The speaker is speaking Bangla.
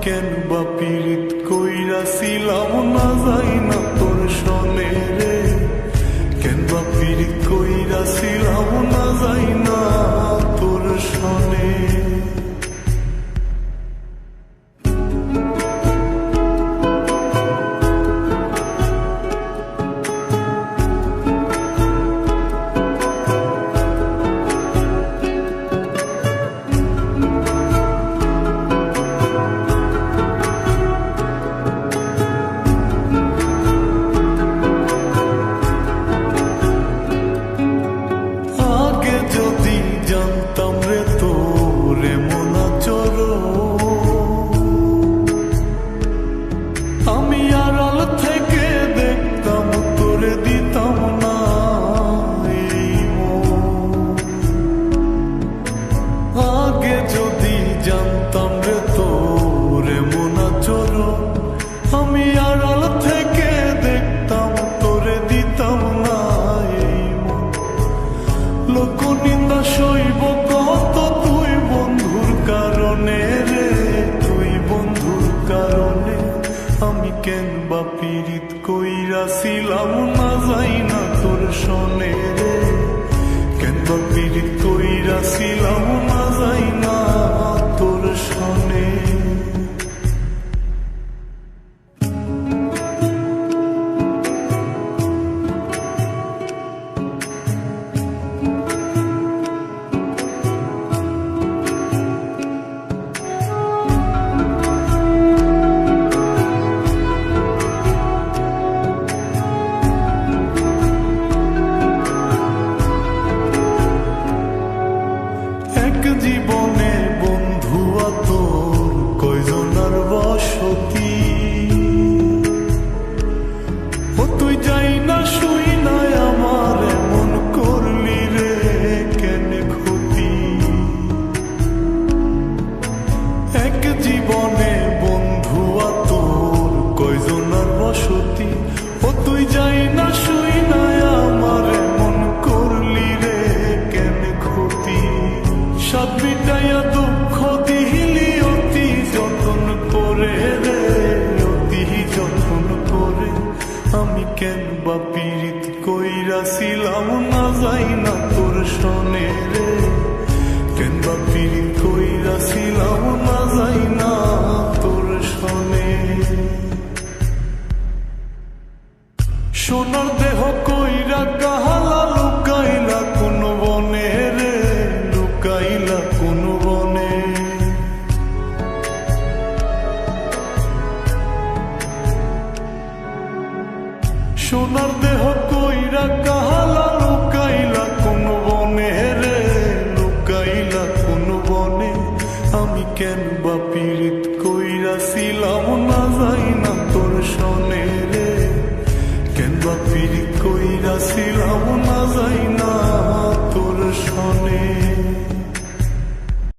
কেন বা পীড়িত কইরাছিলাম না যাই না তোর সনে রে, কেন বা পীড়িত কইরাছিলাম না যাই না তোর সনে। আমি আড়াল থেকে দেখতাম তোরে দিতাম না এই মন, লোক নিন্দা সইব কত তুই বন্ধুর কারণে রে, তুই বন্ধুর কারণে। আমি কেন বা পীড়িত কইরাছিলাম না যাই না তোর সনে রে, কেন বা পীড়িত কইরাছিলাম না যাই না তোর সনে। জীবনে বন্ধু তোর কয়জনার বসতি, ও তুই যাই না শুই না আমার এমন করলি রে কেন ক্ষতি। এক জীবনে বন্ধু তোর কয়জনার বসতি, ও তুই যাই না শুই না আমার এমন করলি রে কেন ক্ষতি। সব মিটাইয়া দুঃখ দিলি অতি যতন করে রে, অতি যতন করে। আমি কেন বা পীড়িত কইরাছিলাম না যাই না তোর সনে রে, কেন বা পীড়িত কইরাছিলাম না যাই না তোর সনে। সোনার দেহ কইরা কাহালা লুকাইলা কোন বনে রে, লুকাইলা কোন বনে। সোনার দেহ কইরা কাহালা লুকাইলা কোন বনে রে, লুকাইলা কোন বনে। আমি কেন বা পীড়িত কইরাছিলাম না যাই না তোর সনে রে, কেন বা পীড়িত কইরাছিলাম না যাই